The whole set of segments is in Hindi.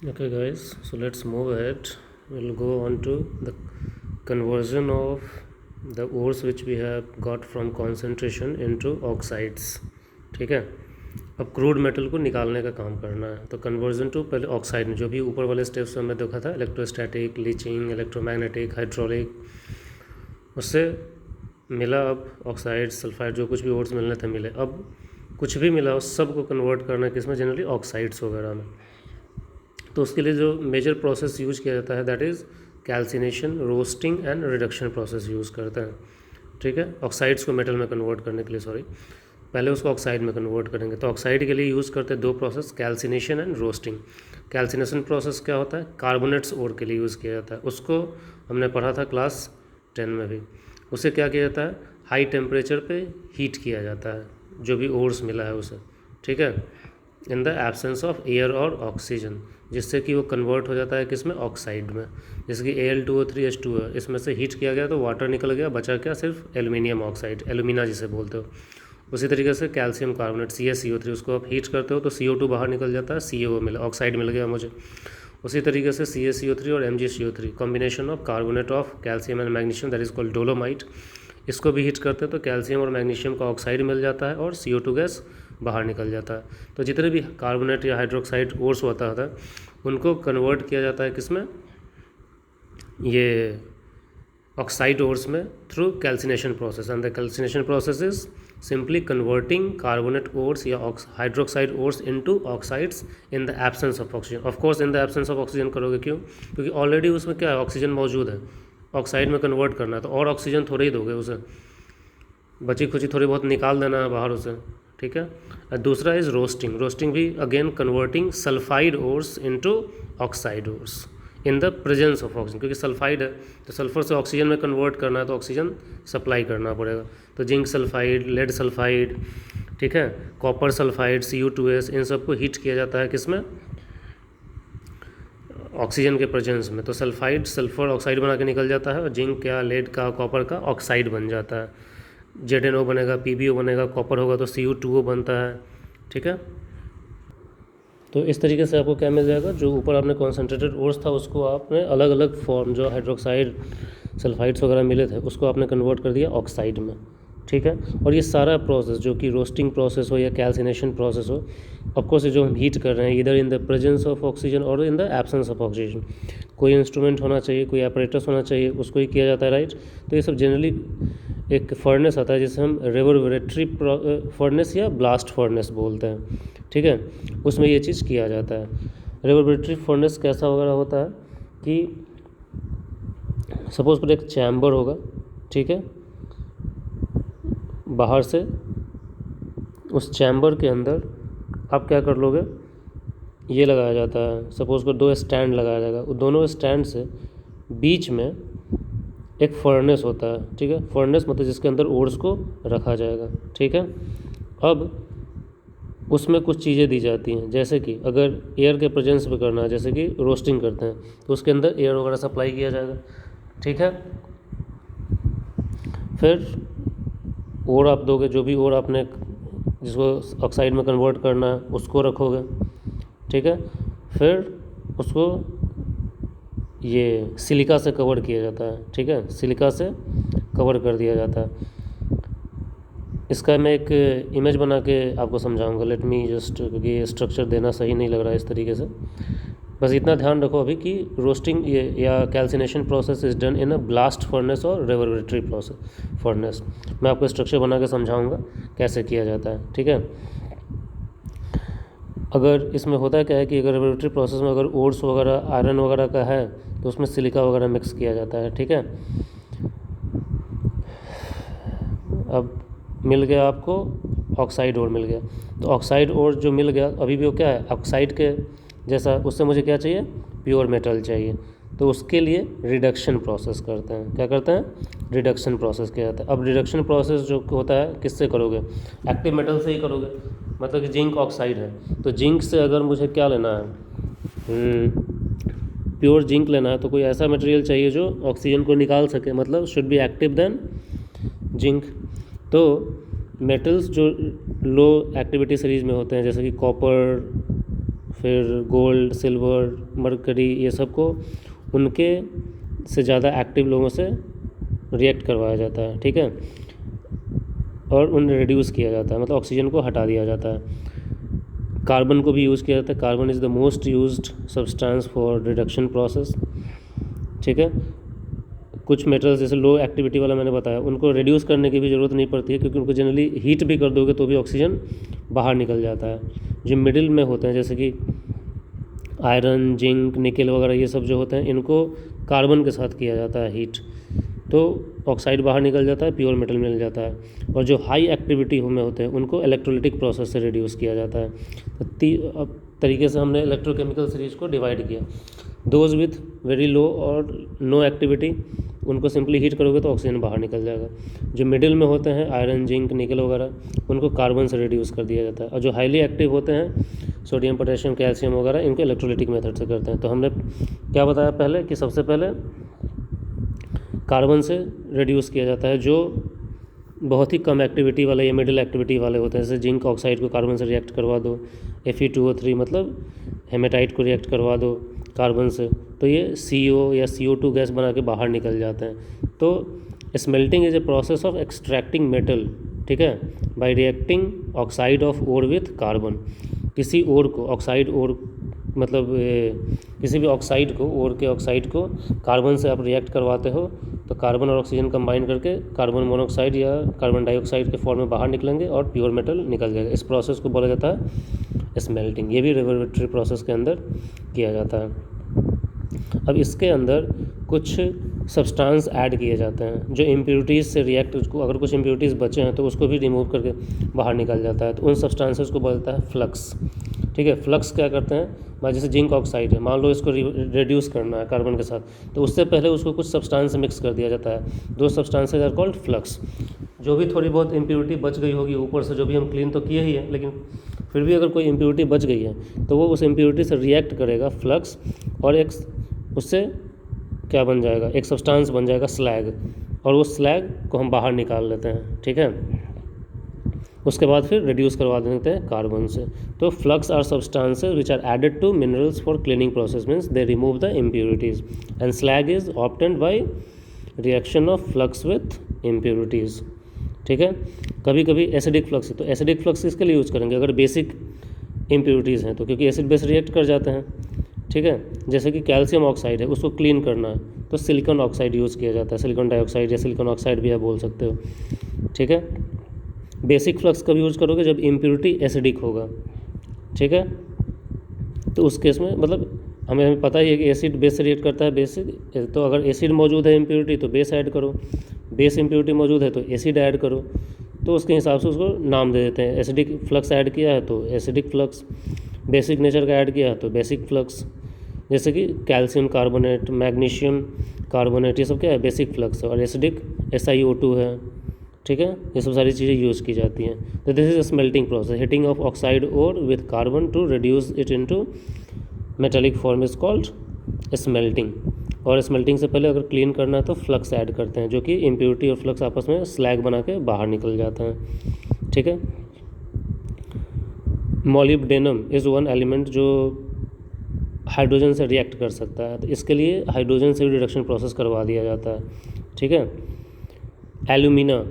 Okay, guys, so let's move ahead. We'll go on to the conversion of the ores which we have got from concentration into oxides. ठीक है, अब क्रूड मेटल को निकालने का काम करना है, तो कन्वर्जन टू पहले ऑक्साइड में जो भी ऊपर वाले स्टेप्स में हमने देखा था, इलेक्ट्रोस्टैटिक, लीचिंग, इलेक्ट्रोमैग्नेटिक, हाइड्रोलिक, उससे मिला अब ऑक्साइड, सल्फाइड, जो कुछ भी ओर्स मिलने थे मिले। अब कुछ भी मिला उस सब को कन्वर्ट करना है किसमें, जनरली ऑक्साइड्स वगैरह में। तो उसके लिए जो मेजर प्रोसेस यूज किया जाता है that is calcination, roasting and reduction process use करते हैं। ठीक है, ऑक्साइड्स को मेटल में कन्वर्ट करने के लिए, सॉरी, पहले उसको ऑक्साइड में कन्वर्ट करेंगे। तो ऑक्साइड के लिए यूज़ करते हैं दो process, calcination and roasting. Calcination process क्या होता है, कार्बोनेट्स ओर के लिए यूज़ किया जाता है। उसको हमने पढ़ा था क्लास 10 में भी। उसे क्या किया जाता है, हाई टेम्परेचर पे हीट किया जाता है जो भी ओर्स मिला है उसे। ठीक है, इन द एब्सेंस ऑफ एयर और ऑक्सीजन, जिससे कि वो कन्वर्ट हो जाता है किस में, ऑक्साइड में। जैसे कि Al2O3H2 है, इसमें से हीट किया गया तो वाटर निकल गया, बचा क्या, सिर्फ एल्यूमिनियम ऑक्साइड, एल्यूमिना जिसे बोलते हो। उसी तरीके से कैल्शियम कार्बोनेट CaCO3, उसको आप हीट करते हो तो CO2 बाहर निकल जाता है, CO मिला, ऑक्साइड मिल गया मुझे। उसी तरीके से CaCO3 और MgCO3, combination of carbonate of calcium and magnesium, that is called dolomite. इसको भी हीट करते हैं तो कैल्शियम और मैग्नीशियम का ऑक्साइड मिल जाता है और CO2 गैस बाहर निकल जाता है। तो जितने भी कार्बोनेट या हाइड्रोक्साइड ओर्स होता है उनको कन्वर्ट किया जाता है किसमें, ये ऑक्साइड ओर्स में, through calcination process. And the calcination process is simply converting carbonate ores या hydroxide ores into oxides in the absence of oxygen. Of course in the absence of oxygen करोगे, क्यों, क्योंकि ऑलरेडी उसमें क्या है, ऑक्सीजन मौजूद है। ऑक्साइड में कन्वर्ट करना है तो और ऑक्सीजन थोड़े ही दोगे उसे, बची खुची थोड़ी बहुत निकाल देना है बाहर उसे। ठीक है, और दूसरा इज रोस्टिंग। रोस्टिंग भी again converting sulphide ores into oxide ores in the presence of oxygen, क्योंकि सल्फाइड है तो सल्फर से ऑक्सीजन में कन्वर्ट करना है तो ऑक्सीजन सप्लाई करना पड़ेगा। तो जिंक सल्फाइड, लेड सल्फाइड, ठीक है, कॉपर सल्फाइड, Cu2S, इन सबको हीट किया जाता है किसमें, ऑक्सीजन के प्रेजेंस में। तो सल्फाइड सल्फर ऑक्साइड बना के निकल जाता है और जिंक का, लेड का, कॉपर का ऑक्साइड बन जाता है। ZnO बनेगा, PbO बनेगा, कॉपर होगा तो Cu2O बनता है। ठीक है, तो इस तरीके से आपको क्या मिल जाएगा, जो ऊपर आपने कॉन्सेंट्रेटेड ओर्स था उसको आपने अलग अलग फॉर्म, जो हाइड्रोक्साइड, सल्फाइड्स वगैरह मिले थे उसको आपने कन्वर्ट कर दिया ऑक्साइड में। ठीक है, और ये सारा प्रोसेस जो कि रोस्टिंग प्रोसेस हो या कैल्सिनेशन प्रोसेस हो, ऑफकोर्स ये जो हम हीट कर रहे हैं इधर in the presence of oxygen और in the absence of oxygen, कोई इंस्ट्रूमेंट होना चाहिए, कोई apparatus होना चाहिए, उसको ही किया जाता है, राइट। तो ये सब जनरली एक फर्नेस आता है जिसे हम रेवर्बरेटरी फर्नेस या ब्लास्ट फर्नेस बोलते हैं। ठीक है, उसमें ये चीज़ किया जाता है। रेवर्बरेटरी फर्नेस कैसा वगैरह होता है कि सपोज पर एक चैम्बर होगा, ठीक है, बाहर से उस चैम्बर के अंदर आप क्या कर लोगे, ये लगाया जाता है, सपोज कर दो स्टैंड लगाया जाएगा, दोनों स्टैंड से बीच में एक फर्नेस होता है। ठीक है, फर्नेस मतलब जिसके अंदर ओर्स को रखा जाएगा। ठीक है, अब उसमें कुछ चीज़ें दी जाती हैं, जैसे कि अगर एयर के प्रेजेंस में करना है, जैसे कि रोस्टिंग करते हैं तो उसके अंदर एयर वगैरह सप्लाई किया जाएगा। ठीक है, फिर और आप दोगे, जो भी और आपने जिसको ऑक्साइड में कन्वर्ट करना है उसको रखोगे। ठीक है, फिर उसको ये सिलिका से कवर किया जाता है। ठीक है, सिलिका से कवर कर दिया जाता है। इसका मैं एक इमेज बना के आपको समझाऊंगा, लेट मी जस्ट, क्योंकि ये स्ट्रक्चर देना सही नहीं लग रहा है इस तरीके से। बस इतना ध्यान रखो अभी कि रोस्टिंग या calcination process is done in a blast furnace और रेवर्बरेटरी प्रोसेस फर्नेस। मैं आपको स्ट्रक्चर बना के समझाऊंगा कैसे किया जाता है। ठीक है, अगर इसमें होता क्या है कि अगर रेवर्बरेटरी प्रोसेस में अगर ओर्स वगैरह, आयरन वगैरह का है तो उसमें सिलिका वगैरह मिक्स किया जाता है। ठीक है, अब मिल गया आपको ऑक्साइड ओर मिल गया, तो ऑक्साइड ओर जो मिल गया अभी भी वो क्या है, ऑक्साइड के जैसा, उससे मुझे क्या चाहिए, प्योर मेटल चाहिए। तो उसके लिए रिडक्शन प्रोसेस करते हैं। क्या करते हैं, रिडक्शन प्रोसेस किया जाता है। अब रिडक्शन प्रोसेस जो होता है किससे करोगे, एक्टिव मेटल से ही करोगे। मतलब कि जिंक ऑक्साइड है तो जिंक से अगर मुझे क्या लेना है, प्योर जिंक लेना है, तो कोई ऐसा मटेरियल चाहिए जो ऑक्सीजन को निकाल सके, मतलब should be active then zinc. तो मेटल्स जो लो एक्टिविटी सीरीज में होते हैं, जैसे कि कॉपर, फिर गोल्ड, सिल्वर, मरकरी, ये सब को उनके से ज़्यादा एक्टिव लोगों से रिएक्ट करवाया जाता है, ठीक है, और उन्हें रिड्यूस किया जाता है, मतलब ऑक्सीजन को हटा दिया जाता है। कार्बन को भी यूज़ किया जाता है। Carbon is the most used substance for reduction process, ठीक है। कुछ मेटल्स जैसे लो एक्टिविटी वाला मैंने बताया, उनको रिड्यूस करने की भी ज़रूरत नहीं पड़ती है, क्योंकि उनको जनरली हीट भी कर दोगे तो भी ऑक्सीजन बाहर निकल जाता है। जो मिडिल में होते हैं जैसे कि आयरन, जिंक, निकेल वगैरह, ये सब जो होते हैं इनको कार्बन के साथ किया जाता है हीट, तो ऑक्साइड बाहर निकल जाता है, प्योर मेटल मिल जाता है। और जो हाई एक्टिविटी में होते हैं उनको इलेक्ट्रोलिटिक प्रोसेस से रिड्यूस किया जाता है। तो अब तरीके से हमने इलेक्ट्रोकेमिकल सीरीज को डिवाइड किया। दोज विथ वेरी लो और नो एक्टिविटी, उनको सिंपली हीट करोगे तो ऑक्सीजन बाहर निकल जाएगा। जो मिडिल में होते हैं आयरन, जिंक, निकल वगैरह, उनको कार्बन से रिड्यूस कर दिया जाता है। और जो हाईली एक्टिव होते हैं सोडियम, पोटेशियम, कैल्शियम वगैरह, इनको इलेक्ट्रोलिटिक मेथड से करते हैं। तो हमने क्या बताया पहले कि सबसे पहले कार्बन से रिड्यूस किया जाता है जो बहुत ही कम एक्टिविटी वाले या मिडिल एक्टिविटी वाले होते हैं। जैसे जिंक ऑक्साइड को कार्बन से रिएक्ट करवा दो, Fe2O3 मतलब हेमेटाइट को रिएक्ट करवा दो कार्बन से, तो ये CO या CO2 गैस बना के बाहर निकल जाते हैं। तो smelting is a process of extracting metal, ठीक है, by reacting oxide of ore with carbon. किसी ओर को ऑक्साइड ओर मतलब किसी भी ऑक्साइड को, ओर के ऑक्साइड को कार्बन से आप रिएक्ट करवाते हो तो कार्बन और ऑक्सीजन कंबाइन करके कार्बन मोनोऑक्साइड या कार्बन डाइऑक्साइड के फॉर्म में बाहर निकलेंगे और प्योर मेटल निकल जाएगा। इस प्रोसेस को बोला जाता है स्मेल्टिंग। ये भी रिवर्बरेटरी प्रोसेस के अंदर किया जाता है। अब इसके अंदर कुछ सब्सटेंस ऐड किए जाते हैं जो इम्प्योरिटीज़ से रिएक्ट, उसको अगर कुछ इम्प्योरिटीज़ बचे हैं तो उसको भी रिमूव करके बाहर निकल जाता है। तो उन सब्सटेंसेस को बोलता है फ्लक्स, ठीक है। फ्लक्स क्या करते हैं, जैसे जिंक ऑक्साइड है, मान लो इसको रिड्यूस करना है कार्बन के साथ, तो उससे पहले उसको कुछ सब्सटेंस मिक्स कर दिया जाता है। दो सब्सटेंसेज आर कॉल्ड फ्लक्स। जो भी थोड़ी बहुत इम्प्योरिटी बच गई होगी ऊपर से, जो भी हम क्लीन तो किए ही है, लेकिन फिर भी अगर कोई इम्प्योरिटी बच गई है तो वो उस इम्प्योरिटी से रिएक्ट करेगा फ्लक्स, और एक उससे क्या बन जाएगा, एक सब्सटेंस बन जाएगा स्लैग, और वो स्लैग को हम बाहर निकाल लेते हैं, ठीक है। उसके बाद फिर रिड्यूस करवा देते हैं कार्बन से। तो flux are substances which are added to minerals for cleaning process, means they remove the impurities, and slag is obtained by reaction of flux with impurities, ठीक है। कभी कभी एसिडिक फ्लक्स है, तो एसिडिक फ्लक्स किसके लिए यूज़ करेंगे, अगर बेसिक इम्प्योरिटीज़ हैं तो, क्योंकि एसिड बेस रिएक्ट कर जाते हैं, ठीक है। जैसे कि कैल्शियम ऑक्साइड है, उसको क्लीन करना है तो सिलिकॉन ऑक्साइड यूज़ किया जाता है, सिलिकॉन डाइऑक्साइड या सिलिकॉन ऑक्साइड भी आप बोल सकते हो, ठीक है। बेसिक फ्लक्स कब यूज़ करोगे, जब इम्प्योरिटी एसिडिक होगा, ठीक है। तो उस केस में मतलब हमें पता ही है कि एसिड बेस से रिएक्ट करता है, बेसिक, तो अगर एसिड मौजूद है इम्प्योरिटी तो बेस ऐड करो, बेस इम्प्योरिटी मौजूद है तो एसिड ऐड करो, तो उसके हिसाब से उसको नाम दे देते हैं। एसिडिक फ्लक्स ऐड किया है तो एसिडिक फ्लक्स, बेसिक नेचर का ऐड किया है तो बेसिक फ्लक्स। जैसे कि कैल्शियम कार्बोनेट, मैग्नीशियम कार्बोनेट, ये सब क्या है, बेसिक फ्लक्स है। और एसिडिक SiO2 है, ठीक है। ये सब सारी चीज़ें यूज़ की जाती हैं। तो this is a smelting process, heating of oxide ore with carbon to reduce it into metallic form is called smelting. और स्मेल्टिंग से पहले अगर क्लीन करना है तो फ्लक्स ऐड करते हैं, जो कि इम्प्योरिटी और फ्लक्स आपस में स्लैग बना के बाहर निकल जाते हैं, ठीक है। मॉलिब्डेनम इज़ वन एलिमेंट जो हाइड्रोजन से रिएक्ट कर सकता है, तो इसके लिए हाइड्रोजन से भी रिडक्शन प्रोसेस करवा दिया जाता है, ठीक है। एल्यूमिना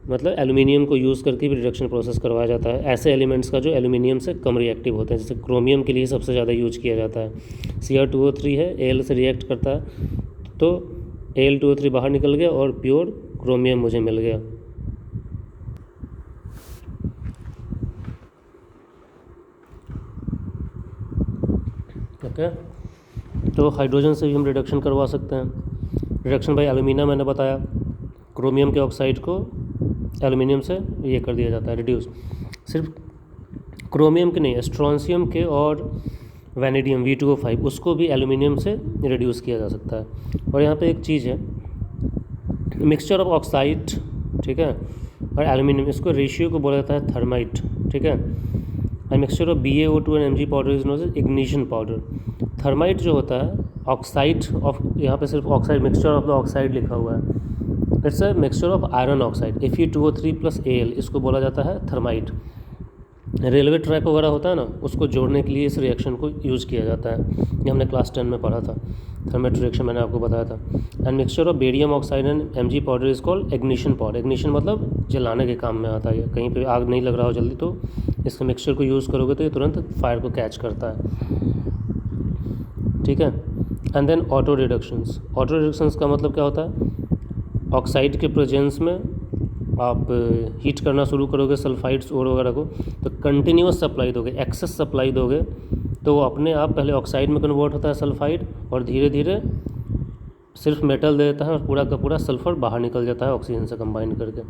मतलब एल्यूमिनियम को यूज़ करके भी रिडक्शन प्रोसेस करवाया जाता है, ऐसे एलिमेंट्स का जो एल्यूमिनियम से कम रिएक्टिव होते हैं। जैसे क्रोमियम के लिए सबसे ज़्यादा यूज किया जाता है। Cr2O3 है, Al से रिएक्ट करता है तो Al2O3 बाहर निकल गया और प्योर क्रोमियम मुझे मिल गया। ओके, तो हाइड्रोजन से भी हम रिडक्शन करवा सकते हैं। रिडक्शन बाय एल्यूमिना मैंने बताया, क्रोमियम के ऑक्साइड को एल्युमिनियम से ये कर दिया जाता है रिड्यूस। सिर्फ क्रोमियम के नहीं, स्ट्रॉन्शियम के और वैनेडियम V2O5 उसको भी एल्युमिनियम से रिड्यूस किया जा सकता है। और यहाँ पे एक चीज़ है, मिक्सचर ऑफ ऑक्साइड, ठीक है, और एल्युमिनियम, इसको रेशियो को बोला जाता है थर्माइट, ठीक है। And mixture of BaO2 and Mg powder is known as ignition powder. Thermite जो होता है ऑक्साइड ऑफ, यहाँ पे सिर्फ oxide, mixture of the oxide लिखा हुआ है, it's a mixture of iron oxide Fe2O3 + Al, इसको बोला जाता है थर्माइट। रेलवे ट्रैक वगैरह होता है ना, उसको जोड़ने के लिए इस रिएक्शन को यूज़ किया जाता है। ये हमने क्लास 10 में पढ़ा था, थर्मेट रिएक्शन मैंने आपको बताया था। And mixture of barium oxide and MG powder is called ignition powder. Ignition मतलब जलाने के काम में आता है। कहीं पे आग नहीं लग रहा हो जल्दी तो इसके मिक्सचर को यूज़ करोगे तो ये तुरंत फायर को कैच करता है, ठीक है। And then auto reductions. Auto reductions का मतलब क्या होता है, ऑक्साइड के प्रेजेंस में आप हीट करना शुरू करोगे सल्फाइड्स और वगैरह को, तो कंटिन्यूस सप्लाई दोगे, एक्सेस सप्लाई दोगे तो वो अपने आप पहले ऑक्साइड में कन्वर्ट होता है सल्फाइड, और धीरे धीरे सिर्फ मेटल दे देता है और पूरा का पूरा सल्फर बाहर निकल जाता है ऑक्सीजन से कंबाइन करके।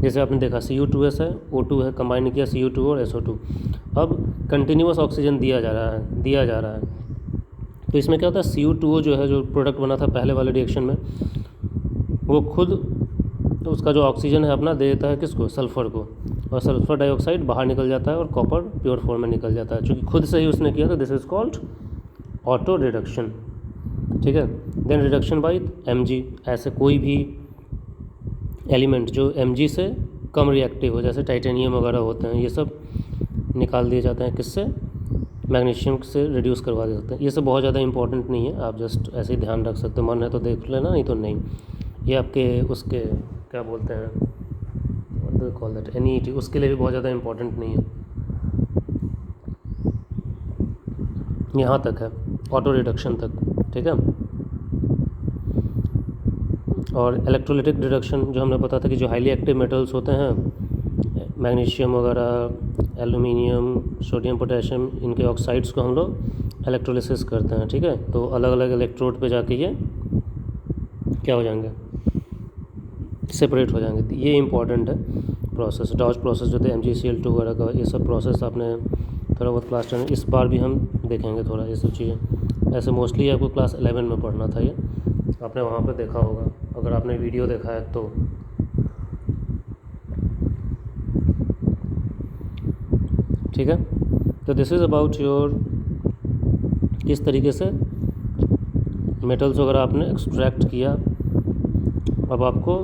जैसे आपने देखा Cu2s है, O2 है, कंबाइन किया Cu2 और SO2। अब कंटिन्यूस ऑक्सीजन दिया जा रहा है। तो इसमें क्या होता है, Cu2O जो है, जो प्रोडक्ट बना था पहले वाले रिएक्शन में, वो खुद तो उसका जो ऑक्सीजन है अपना दे देता है किसको, सल्फ़र को, और सल्फ़र डाइऑक्साइड बाहर निकल जाता है और कॉपर प्योर फॉर्म में निकल जाता है, चूँकि खुद से ही उसने किया था। This is called auto reduction, ठीक है। Then reduction by Mg। ऐसे कोई भी एलिमेंट जो Mg से कम रिएक्टिव हो, जैसे टाइटेनियम वगैरह होते हैं, ये सब निकाल दिए जाते हैं किससे, मैग्नीशियम से रिड्यूस करवा देते हैं। ये सब बहुत ज़्यादा इंपॉर्टेंट नहीं है, आप जस्ट ऐसे ही ध्यान रख सकते हो, मन है तो देख लेना, नहीं तो नहीं। ये आपके उसके क्या बोलते हैं, what do call that, NET, उसके लिए भी बहुत ज़्यादा इंपॉर्टेंट नहीं है। यहाँ तक है ऑटो रिडक्शन तक, ठीक है। और इलेक्ट्रोलिटिक रिडक्शन जो हमने पता था कि जो हाईली एक्टिव मेटल्स होते हैं, मैग्नीशियम वगैरह, एल्यूमिनियम, सोडियम, पोटेशियम, इनके ऑक्साइड्स को हम लोग इलेक्ट्रोलिसिस करते हैं, ठीक है। तो अलग अलग इलेक्ट्रोड पे जाके ये क्या हो जाएंगे, सेपरेट हो जाएंगे। ये इंपॉर्टेंट है प्रोसेस, डॉज प्रोसेस जो थे MgCl2 वगैरह का, ये सब प्रोसेस आपने थोड़ा बहुत क्लास 10 इस बार भी हम देखेंगे थोड़ा ये सब चीज़ें। ऐसे मोस्टली आपको क्लास 11 में पढ़ना था, ये आपने वहाँ पे देखा होगा अगर आपने वीडियो देखा है तो। ठीक है, तो दिस इज़ अबाउट योर, किस तरीके से मेटल्स वगैरह आपने एक्सट्रैक्ट किया, अब आपको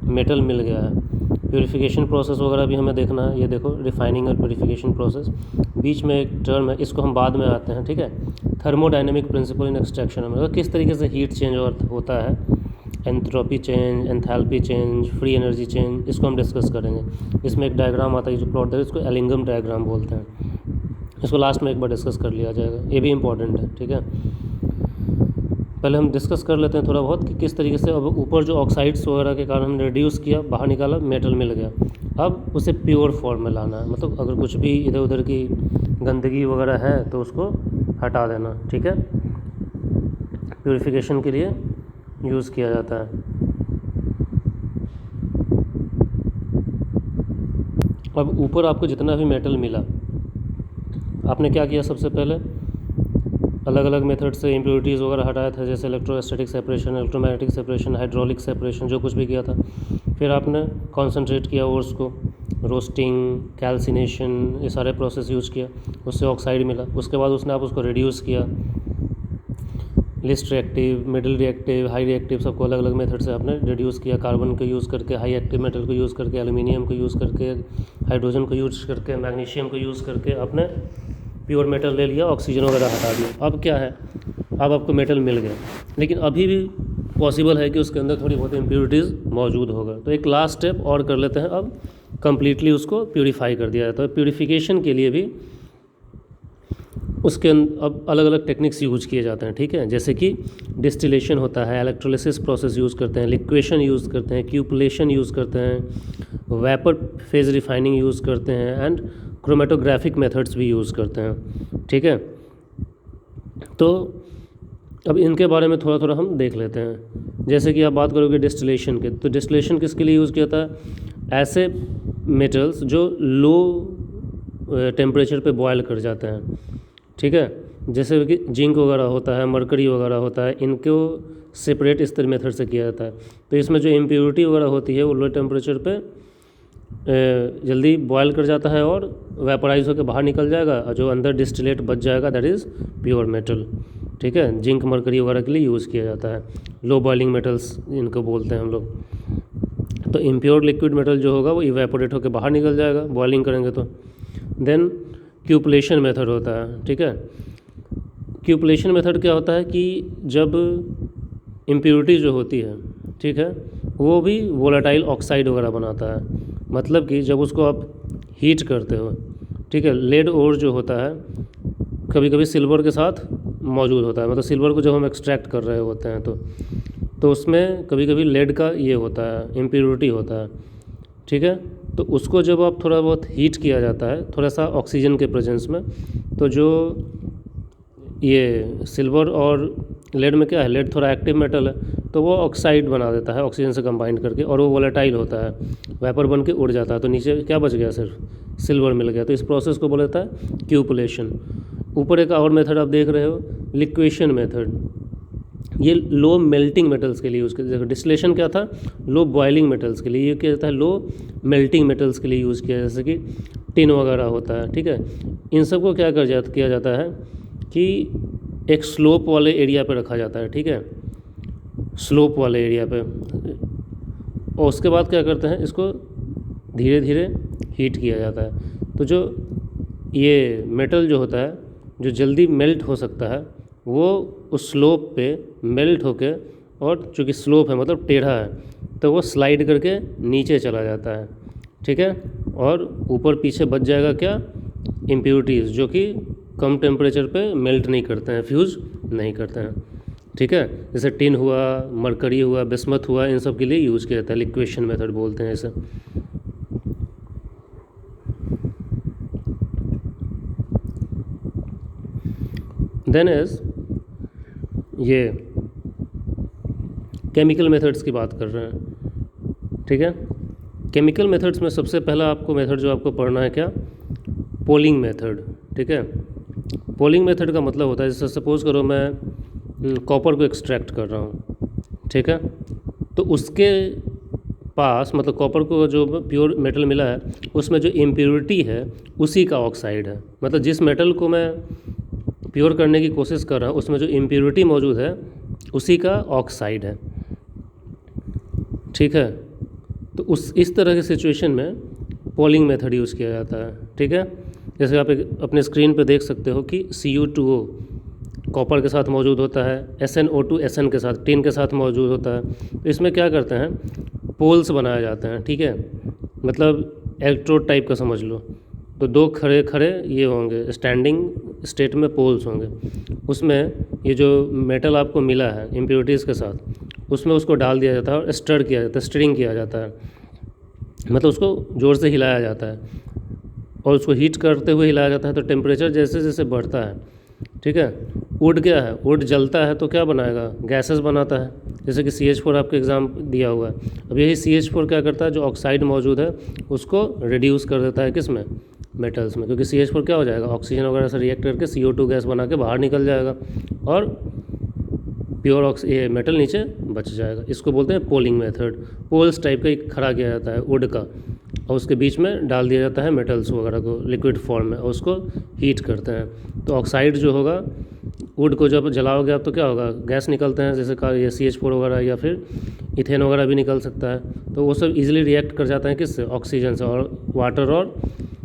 मेटल मिल गया है। प्यूरिफिकेशन प्रोसेस वगैरह भी हमें देखना है। ये देखो, रिफाइनिंग और प्यूरिफिकेशन प्रोसेस, बीच में एक टर्म है, इसको हम बाद में आते हैं, ठीक है। थर्मोडायनेमिक प्रिंसिपल इन एक्सट्रैक्शन में किस तरीके से हीट चेंज होता है, entropy change, enthalpy change, free energy change, इसको हम डिस्कस करेंगे। इसमें एक डायग्राम आता है जो प्लॉट है, इसको एलिंगम डायग्राम बोलते हैं। इसको लास्ट में एक बार डिस्कस कर लिया जाएगा, ये भी इंपॉर्टेंट है, ठीक है। पहले हम डिस्कस कर लेते हैं थोड़ा बहुत कि किस तरीके से अब ऊपर जो ऑक्साइड्स वगैरह के कारण हमने रिड्यूस किया, बाहर निकाला, मेटल मिल गया। अब उसे प्योर फॉर्म में लाना है, मतलब अगर कुछ भी इधर उधर की गंदगी वगैरह है तो उसको हटा देना, ठीक है। प्यूरिफिकेशन के लिए यूज़ किया जाता है। अब ऊपर आपको जितना भी मेटल मिला, आपने क्या किया, सबसे पहले अलग अलग मेथड से इम्प्योरिटीज़ वगैरह हटाया था, जैसे electrostatic separation, electromagnetic separation, hydraulic separation, जो कुछ भी किया था। फिर आपने कॉन्सेंट्रेट किया ओर्स को, रोस्टिंग, कैल्सिनेशन, ये सारे प्रोसेस यूज़ किया, उससे ऑक्साइड मिला। उसके बाद उसने आप उसको रिड्यूस किया, least reactive, middle reactive, high reactive, सबको अलग अलग मेथड से आपने रिड्यूस किया। कार्बन को यूज़ करके, हाई एक्टिव मेटल को यूज़ करके, एल्यूमिनियम को यूज़ करके, हाइड्रोजन को यूज़ करके, मैग्नीशियम को यूज़ करके आपने प्योर मेटल ले लिया, ऑक्सीजन वगैरह हटा दिया। अब क्या है, अब आपको मेटल मिल गया, लेकिन अभी भी पॉसिबल है कि उसके अंदर थोड़ी बहुत इम्प्योरिटीज़ मौजूद होगा। तो एक लास्ट स्टेप और कर लेते हैं, अब कम्प्लीटली उसको प्योरीफाई कर दिया जाता है। प्योरीफिकेशन के लिए भी उसके अब अलग अलग टेक्निक्स यूज़ किए जाते हैं, ठीक है। जैसे कि डिस्टिलेशन होता है, इलेक्ट्रोलिसिस प्रोसेस यूज़ करते हैं, लिक्वेशन यूज़ करते हैं, क्यूपलेशन यूज़ करते हैं, वेपर फेज रिफाइनिंग यूज़ करते हैं, एंड क्रोमेटोग्राफिक मेथड्स भी यूज़ करते हैं, ठीक है। तो अब इनके बारे में थोड़ा थोड़ा हम देख लेते हैं। जैसे कि आप बात करोगे डिस्टिलेशन के, तो डिस्टिलेशन किसके लिए यूज़ किया जाता है, ऐसे मेटल्स जो लो टेम्परेचर पे बॉयल कर जाते हैं, ठीक है। जैसे कि जिंक वगैरह होता है, मरकरी वगैरह होता है, इनको सेपरेट इस तरह मेथड से किया जाता है। तो इसमें जो इम्प्योरिटी वगैरह होती है वो लो टेम्परेचर पे जल्दी बॉयल कर जाता है और वेपराइज होकर बाहर निकल जाएगा, और जो अंदर डिस्टिलेट बच जाएगा दैट इज़ प्योर मेटल, ठीक है। जिंक, मरकरी वगैरह के लिए यूज़ किया जाता है, लो बॉइलिंग मेटल्स इनको बोलते हैं हम लोग। तो इम्प्योर लिक्विड मेटल जो होगा वो इवेपोरेट होकर बाहर निकल जाएगा बॉइलिंग करेंगे तो देन क्यूपलेशन मेथड होता है, ठीक है। क्यूपलेशन मेथड क्या होता है कि जब इम्प्योरिटी जो होती है, ठीक है, वो भी वोलेटाइल ऑक्साइड वगैरह बनाता है। मतलब कि जब उसको आप हीट करते हो, ठीक है, लेड ओर जो होता है कभी कभी सिल्वर के साथ मौजूद होता है, मतलब सिल्वर को जब हम एक्सट्रैक्ट कर रहे होते हैं तो उसमें कभी कभी लेड का ये होता है, इम्प्योरिटी होता है, ठीक है। तो उसको जब आप थोड़ा बहुत हीट किया जाता है थोड़ा सा ऑक्सीजन के प्रेजेंस में, तो जो ये सिल्वर और लेड में क्या है, लेड थोड़ा एक्टिव मेटल है, तो वो ऑक्साइड बना देता है ऑक्सीजन से कंबाइन करके, और वो वोलेटाइल होता है, वेपर बन के उड़ जाता है, तो नीचे क्या बच गया, सिर्फ सिल्वर मिल गया। तो इस प्रोसेस को बोला जाता है क्यूपलेशन। ऊपर एक और मेथड आप देख रहे हो, लिक्वेशन मेथड। ये लो मेल्टिंग मेटल्स के लिए यूज़ किया। देखो डिस्टिलेशन क्या था, लो बॉइलिंग मेटल्स के लिए, ये किया जाता है लो मेल्टिंग मेटल्स के लिए यूज़ किया, जैसे कि टिन वगैरह होता है, ठीक है। इन सब को क्या किया जाता है कि एक स्लोप वाले एरिया पे रखा जाता है, ठीक है, स्लोप वाले एरिया पे, और उसके बाद क्या करते हैं, इसको धीरे धीरे हीट किया जाता है। तो जो ये मेटल जो होता है जो जल्दी मेल्ट हो सकता है वो उस स्लोप पे मेल्ट होके, और चूँकि स्लोप है मतलब टेढ़ा है, तो वो स्लाइड करके नीचे चला जाता है, ठीक है। और ऊपर पीछे बच जाएगा क्या, इम्प्योरिटीज़, जो कि कम टेम्परेचर पे मेल्ट नहीं करते हैं, फ्यूज़ नहीं करते हैं, ठीक है। जैसे टिन हुआ, मरकरी हुआ, बिस्मथ हुआ, इन सब के लिए यूज़ किया जाता है, लिक्वेशन मेथड बोलते हैं इसे। देन इज ये केमिकल मेथड्स की बात कर रहे हैं, ठीक है। केमिकल मेथड्स में सबसे पहला आपको मेथड जो आपको पढ़ना है क्या, पोलिंग मेथड, ठीक है। पोलिंग मेथड का मतलब होता है, जैसे सपोज़ करो मैं कॉपर को एक्सट्रैक्ट कर रहा हूँ, ठीक है, तो उसके पास मतलब कॉपर को जो प्योर मेटल मिला है उसमें जो इम्प्योरिटी है उसी का ऑक्साइड है। मतलब जिस मेटल को मैं प्योर करने की कोशिश कर रहा हूँ उसमें जो इम्प्योरिटी मौजूद है उसी का ऑक्साइड है, ठीक है। तो इस तरह की सिचुएशन में पोलिंग मेथड यूज़ किया जाता है, ठीक है। जैसे आप अपने स्क्रीन पे देख सकते हो कि Cu2O कॉपर के साथ मौजूद होता है, SnO2 Sn के साथ, टिन के साथ मौजूद होता है। तो इसमें क्या करते हैं, पोल्स बनाए जाते हैं, ठीक है, मतलब इलेक्ट्रोड टाइप का समझ लो। तो दो खड़े खड़े ये होंगे, स्टैंडिंग स्टेट में पोल्स होंगे, उसमें ये जो मेटल आपको मिला है इम्प्योरिटीज़ के साथ उसमें उसको डाल दिया जाता है और स्टर किया जाता है, स्टिरिंग किया जाता है, मतलब उसको ज़ोर से हिलाया जाता है और उसको हीट करते हुए हिलाया जाता है। तो टेम्परेचर जैसे जैसे बढ़ता है, ठीक है, वुड क्या है, वुड जलता है तो क्या बनाएगा, गैसेस बनाता है, जैसे कि CH4 आपके एग्जाम दिया हुआ है। अब यही CH4 क्या करता है, जो ऑक्साइड मौजूद है उसको रिड्यूस कर देता है, किस में, मेटल्स में, क्योंकि CH4 क्या हो जाएगा, ऑक्सीजन वगैरह से रिएक्ट करके CO2 गैस बना के बाहर निकल जाएगा और प्योर ये मेटल नीचे बच जाएगा। इसको बोलते हैं पोलिंग मेथड। पोल्स टाइप का एक खड़ा किया जाता है वुड का और उसके बीच में डाल दिया जाता है मेटल्स वगैरह को लिक्विड फॉर्म में और उसको हीट करते हैं। तो ऑक्साइड जो होगा, वुड को जब जलाओगे आप तो क्या होगा, गैस निकलते हैं, जैसे का ये CH4 वगैरह या फिर इथेन वगैरह भी निकल सकता है। तो वो सब इजीली रिएक्ट कर जाते हैं किससे, ऑक्सीजन से, और वाटर और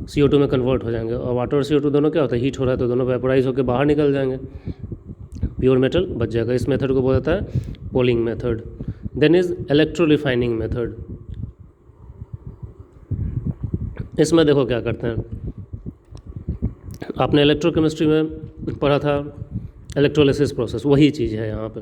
CO2 में कन्वर्ट हो जाएंगे। और वाटर और CO2 दोनों क्या होता है, हीट हो रहा है तो दोनों वेपोराइज होकर बाहर निकल जाएंगे, प्योर मेटल बच जाएगा। इस मेथड को बोला जाता है poling method. Then is electrorefining method. इसमें देखो क्या करते हैं, आपने इलेक्ट्रोकेमिस्ट्री में पढ़ा था इलेक्ट्रोलिसिस प्रोसेस, वही चीज़ है यहाँ पे।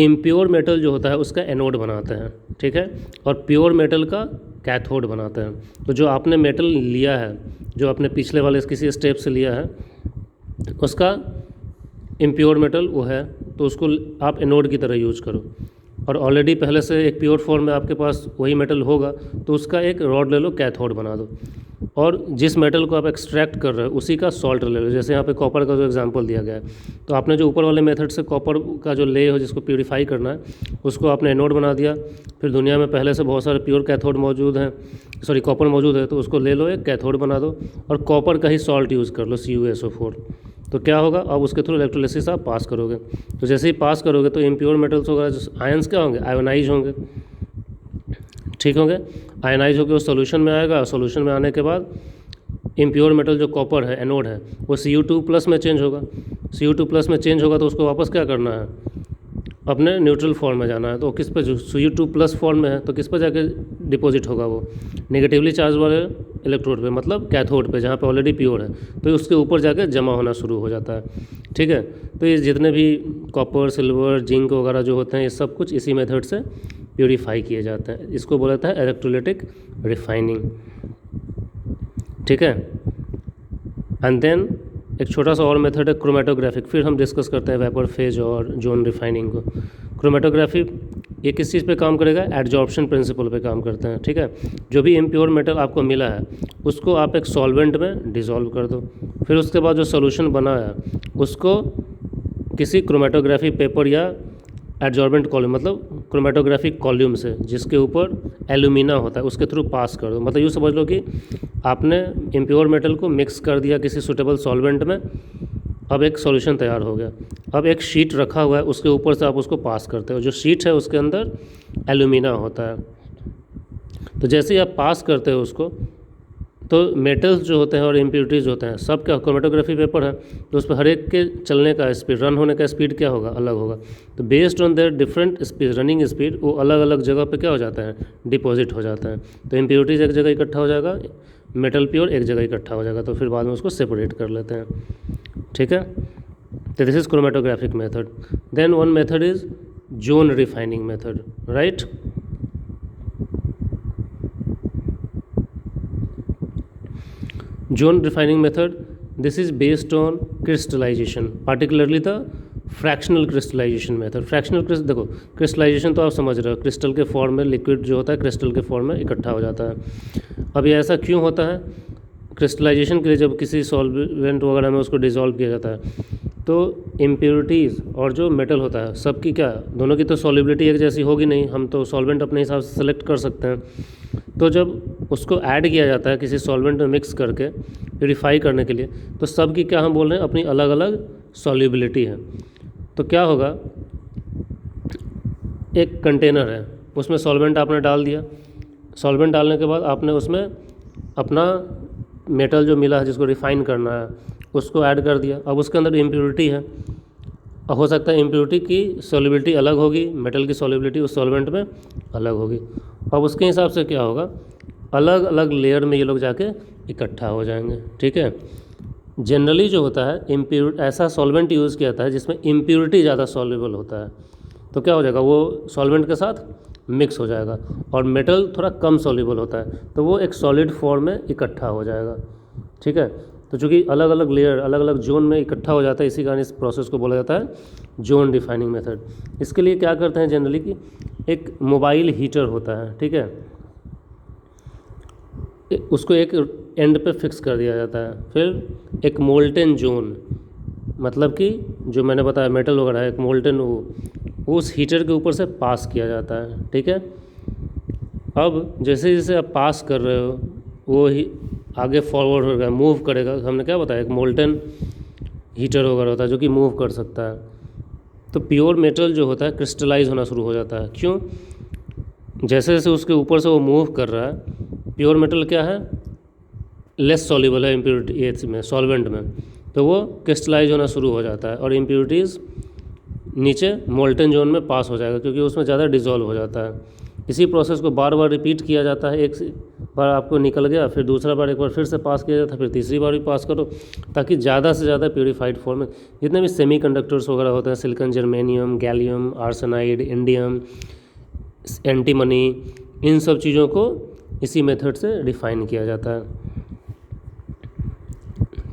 इम्प्योर मेटल जो होता है उसका एनोड बनाते हैं, ठीक है, और प्योर मेटल का कैथोड बनाते हैं। तो जो आपने मेटल लिया है, जो आपने पिछले वाले किसी स्टेप से लिया है, उसका इम्प्योर मेटल वो है, तो उसको आप एनोड की तरह यूज करो। और ऑलरेडी पहले से एक प्योर फॉर्म में आपके पास वही मेटल होगा तो उसका एक रॉड ले लो, कैथोड बना दो। और जिस मेटल को आप एक्सट्रैक्ट कर रहे हो उसी का सॉल्ट ले लो। जैसे यहाँ पे कॉपर का जो एग्जांपल दिया गया है, तो आपने जो ऊपर वाले मेथड से कॉपर का जो ले हो जिसको प्यूरीफाई करना है उसको आपने एनोड बना दिया। फिर दुनिया में पहले से बहुत सारे प्योर कैथोड मौजूद हैं, सॉरी कॉपर मौजूद है, तो उसको ले लो, एक कैथोड बना दो और कॉपर का ही सॉल्ट यूज़ कर लो, CuSO4। तो क्या होगा, अब उसके थ्रू इलेक्ट्रोलिसिस आप पास करोगे। तो जैसे ही पास करोगे तो इम्प्योर मेटल्स वगैरह जो आयंस क्या होंगे, आयोनाइज होंगे, ठीक होंगे, आयनाइज होकर उस सोल्यूशन में आएगा। सोल्यूशन में आने के बाद इम्प्योर मेटल जो कॉपर है, एनोड है, वो Cu2+ में चेंज होगा। Cu2+ में चेंज होगा तो उसको वापस क्या करना है, अपने न्यूट्रल फॉर्म में जाना है। तो किस पे, जो Cu2+ फॉर्म में है तो किस पर जाके डिपॉजिट होगा, वो नेगेटिवली चार्ज वाले इलेक्ट्रोड पे, मतलब कैथोड पे, जहाँ पे ऑलरेडी प्योर है, तो उसके ऊपर जाके जमा होना शुरू हो जाता है। ठीक है, तो ये जितने भी कॉपर, सिल्वर, जिंक वगैरह जो होते हैं, ये सब कुछ इसी मेथड से प्योरीफाई किए जाते हैं। इसको बोला जाता है इलेक्ट्रोलाइटिक रिफाइनिंग। ठीक है, एंड देन एक छोटा सा और मेथड है क्रोमेटोग्राफिक। फिर हम डिस्कस करते हैं वेपर फेज और जोन रिफाइनिंग को। क्रोमेटोग्राफी ये किस चीज़ पे काम करेगा, एडजॉर्प्शन प्रिंसिपल पे काम करते हैं। ठीक है, जो भी इम्प्योर मेटल आपको मिला है उसको आप एक सॉल्वेंट में डिसॉल्व कर दो, फिर उसके बाद जो सोल्यूशन बना है उसको किसी क्रोमेटोग्राफी पेपर या एडजॉर्बेंट कॉलम, मतलब क्रोमेटोग्राफिक कॉल्यूम से, जिसके ऊपर एल्यूमिना होता है, उसके थ्रू पास कर दो। मतलब यूँ समझ लो कि आपने इम्प्योर मेटल को मिक्स कर दिया किसी सुटेबल सॉल्वेंट में, अब एक सॉल्यूशन तैयार हो गया। अब एक शीट रखा हुआ है, उसके ऊपर से आप उसको पास करते हो, जो शीट है उसके अंदर एल्यूमिना होता है। तो जैसे ही आप पास करते हो उसको, तो मेटल्स जो होते हैं और इम्प्योरिटीज़ होते हैं, सब क्या, क्रोमेटोग्राफी पेपर है तो उस पर हर एक के चलने का स्पीड, रन होने का स्पीड क्या होगा, अलग होगा। तो based on their different speed, running speed, वो अलग अलग जगह पे क्या हो जाता है, डिपॉजिट हो जाता है। तो इम्प्योरिटीज़ एक जगह इकट्ठा हो जाएगा, मेटल प्योर एक जगह इकट्ठा हो जाएगा, तो फिर बाद में उसको सेपरेट कर लेते हैं। ठीक है, तो this is chromatographic method. Then one method is zone refining method, right. Zone refining method, this is based on crystallization, particularly the fractional crystallization method। देखो क्रिस्टलाइजेशन तो आप समझ रहे हो, क्रिस्टल के फॉर्म में लिक्विड जो होता है क्रिस्टल के फॉर्म में इकट्ठा हो जाता है। अब ये ऐसा क्यों होता है, क्रिस्टलाइजेशन के लिए जब किसी सॉल्वेंट वगैरह में उसको डिसॉल्व किया जाता है, तो इम्प्योरिटीज़ और जो मेटल होता है सबकी क्या, दोनों की तो सॉल्युबिलिटी एक जैसी होगी नहीं, हम तो सॉल्वेंट अपने हिसाब से सेलेक्ट कर सकते हैं। तो जब उसको ऐड किया जाता है किसी सॉल्वेंट में मिक्स करके प्यूरीफाई करने के लिए, तो सब की क्या हम बोल रहे हैं, अपनी अलग अलग सॉल्युबिलिटी है। तो क्या होगा, एक कंटेनर है, उसमें सॉल्वेंट आपने डाल दिया, सॉल्वेंट डालने के बाद आपने उसमें अपना मेटल जो मिला है जिसको रिफाइन करना है उसको ऐड कर दिया। अब उसके अंदर इम्प्योरिटी है, अब हो सकता है इम्प्योरिटी की सॉल्युबिलिटी अलग होगी, मेटल की सॉल्युबिलिटी उस सॉल्वेंट में अलग होगी। अब उसके हिसाब से क्या होगा, अलग अलग लेयर में ये लोग जाके इकट्ठा हो जाएंगे। ठीक है, जनरली जो होता है इम्प्योर, ऐसा सॉल्वेंट यूज़ किया जाता है जिसमें इम्प्योरिटी ज़्यादा सॉल्युबल होता है, तो क्या हो जाएगा, वो सॉल्वेंट के साथ मिक्स हो जाएगा, और मेटल थोड़ा कम सॉल्युबल होता है तो वो एक सॉलिड फॉर्म में इकट्ठा हो जाएगा। ठीक है, तो चूँकि अलग अलग लेयर अलग अलग जोन में इकट्ठा हो जाता है, इसी कारण इस प्रोसेस को बोला जाता है जोन रिफाइनिंग मेथड। इसके लिए क्या करते हैं जनरली कि एक मोबाइल हीटर होता है, ठीक है, उसको एक एंड पे फिक्स कर दिया जाता है। फिर एक मोल्टेन जोन, मतलब कि जो मैंने बताया मेटल वगैरह है, एक मोल्टेन वो उस हीटर के ऊपर से पास किया जाता है। ठीक है, अब जैसे जैसे आप पास कर रहे हो वो ही आगे फॉरवर्ड होगा, मूव करेगा। हमने क्या बताया, एक मोल्टेन हीटर वगैरह होता है जो कि मूव कर सकता है। तो प्योर मेटल जो होता है क्रिस्टलाइज होना शुरू हो जाता है। क्यों, जैसे जैसे उसके ऊपर से वो मूव कर रहा है, प्योर मेटल क्या है, लेस सॉल्युबल है इम्प्योरिटी में, सॉल्वेंट में, तो वो क्रिस्टलाइज होना शुरू हो जाता है और इम्प्योरिटीज़ नीचे मोल्टेन जोन में पास हो जाएगा क्योंकि उसमें ज़्यादा डिसॉल्व हो जाता है। इसी प्रोसेस को बार बार रिपीट किया जाता है, एक बार आपको निकल गया, फिर दूसरा बार एक बार फिर से पास किया जाता है, फिर तीसरी बार भी पास करो, ताकि ज़्यादा से ज़्यादा प्योरीफाइड फॉर्म में जितने भी सेमीकंडक्टर्स वगैरह होते हैं, silicon, germanium, gallium, arsenide, indium, antimony, इन सब चीज़ों को इसी मेथड से रिफाइन किया जाता है।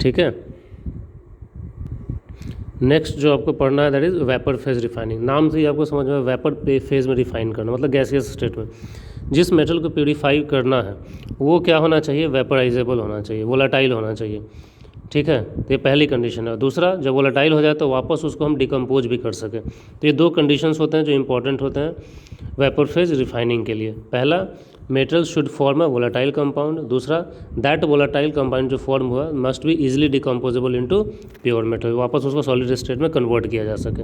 ठीक है, नेक्स्ट जो आपको पढ़ना है that is vapour phase refining. नाम से ही आपको समझ में, वेपर फेज में रिफाइन करना मतलब गैसियस स्टेट में। जिस मेटल को प्यूरीफाई करना है वो क्या होना चाहिए, वेपराइजेबल होना चाहिए, वोलाटाइल होना चाहिए। ठीक है, तो ये पहली कंडीशन है। दूसरा, जब वोलाटाइल हो जाए तो वापस उसको हम डिकम्पोज भी कर सकें। तो ये दो कंडीशंस होते हैं जो इंपॉर्टेंट होते हैं वेपर फेज रिफाइनिंग के लिए। पहला, metal should form a volatile compound. दूसरा, दैट वोलाटाइल कंपाउंड जो फॉर्म हुआ must be easily decomposable into pure metal, वापस उसको सॉलिड स्टेट में कन्वर्ट किया जा सके।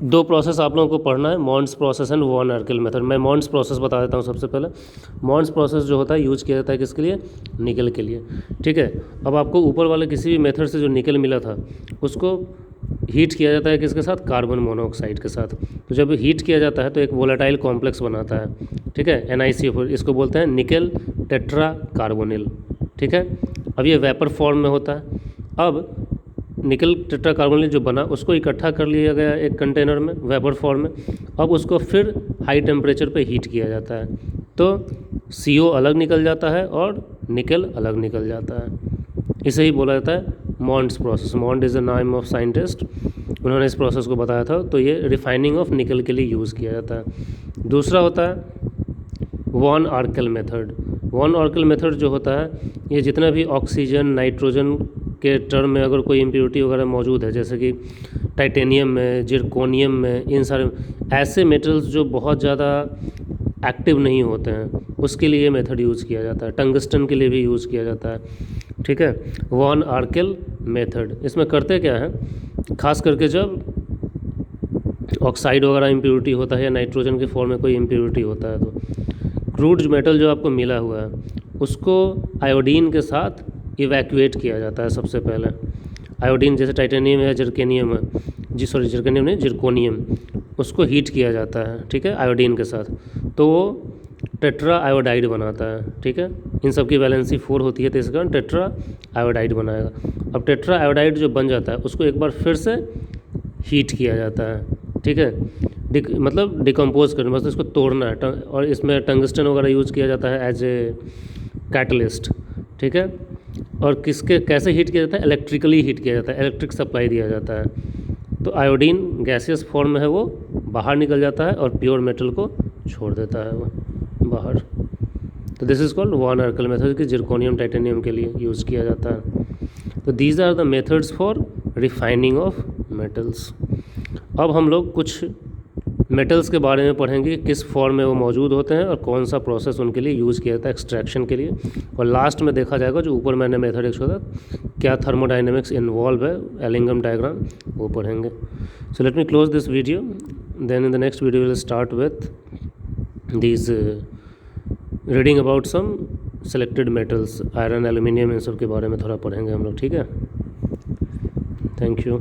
दो प्रोसेस आप लोगों को पढ़ना है, Mond's process and won Arkel method. मैं मॉन्ड्स प्रोसेस बता देता हूँ सबसे पहले। मॉन्ड्स प्रोसेस जो होता है यूज किया जाता है किसके लिए? निकल के लिए, ठीक है। अब आपको ऊपर वाले किसी भी मेथड से जो निकल मिला था उसको हीट किया जाता है किसके साथ? कार्बन मोनोऑक्साइड के साथ। तो जब हीट किया जाता है तो एक वोलेटाइल कॉम्प्लेक्स बनाता है, ठीक है, NiCO4, इसको बोलते हैं निकल टेट्रा कार्बोनिल, ठीक है। अब ये वेपर फॉर्म में होता है। अब निकल टेट्रा कार्बोनिल जो बना उसको इकट्ठा कर लिया गया एक कंटेनर में वेपर फॉर्म में। अब उसको फिर हाई टेम्परेचर पे हीट किया जाता है तो CO अलग निकल जाता है और निकल अलग निकल जाता है। इसे ही बोला जाता है Mond's process. Mond is the name of scientist, उन्होंने इस प्रोसेस को बताया था। तो ये रिफाइनिंग ऑफ निकल के लिए यूज़ किया जाता है। दूसरा होता है von Arkel method. Von Arkel method जो होता है ये जितना भी ऑक्सीजन नाइट्रोजन के टर्म में अगर कोई इम्प्योरिटी वगैरह मौजूद है, जैसे कि टाइटेनियम में, जिरकोनियम में, इन सारे ऐसे मेटल्स जो बहुत ज़्यादा एक्टिव नहीं होते हैं, उसके लिए ये मेथड यूज़ किया जाता है। टंगस्टन के लिए भी यूज़ किया जाता है, ठीक है। वॉन आर्किल मेथड इसमें करते क्या है, खास करके जब ऑक्साइड वगैरह इम्प्योरिटी होता है या नाइट्रोजन के फॉर्म में कोई इम्प्योरिटी होता है, तो क्रूड मेटल जो आपको मिला हुआ है उसको आयोडीन के साथ इवैक्यूएट किया जाता है सबसे पहले। आयोडीन जैसे टाइटेनियम है, जिरकोनियम है, जिरकोनियम नहीं, जिरकोनियम, उसको हीट किया जाता है, ठीक है, आयोडीन के साथ, तो वो टेट्रा आयोडाइड बनाता है, ठीक है। इन सब की वैलेंसी 4 होती है तो इसका टेट्रा आयोडाइड बनाएगा। अब टेट्रा आयोडाइड जो बन जाता है उसको एक बार फिर से हीट किया जाता है, ठीक है, मतलब डिकम्पोज करना, मतलब इसको तोड़ना है। और इसमें टंगस्टन वगैरह यूज़ किया जाता है एज ए कैटलिस्ट, ठीक है। और किसके कैसे हीट किया जाता है? इलेक्ट्रिकली हीट किया जाता है, इलेक्ट्रिक सप्लाई दिया जाता है। तो आयोडीन गैसियस फॉर्म में है वो बाहर निकल जाता है और प्योर मेटल को छोड़ देता है वो बाहर। तो this is called van Arkel method कि जिरकोनियम टाइटेनियम के लिए यूज़ किया जाता है। तो these are the methods for refining of metals. अब हम लोग कुछ मेटल्स के बारे में पढ़ेंगे कि किस फॉर्म में वो मौजूद होते हैं और कौन सा प्रोसेस उनके लिए यूज़ किया जाता है एक्सट्रैक्शन के लिए। और लास्ट में देखा जाएगा जो ऊपर मैंने मेथड एक छोड़ा क्या थर्मोडाइनमिक्स इन्वॉल्व है, एलिंगम डायग्राम, वो पढ़ेंगे। So let me close this video, then in the next video will start with these reading about some selected metals, iron, aluminium, इन सब के बारे में थोड़ा पढ़ेंगे हम लोग, ठीक है। Thank you.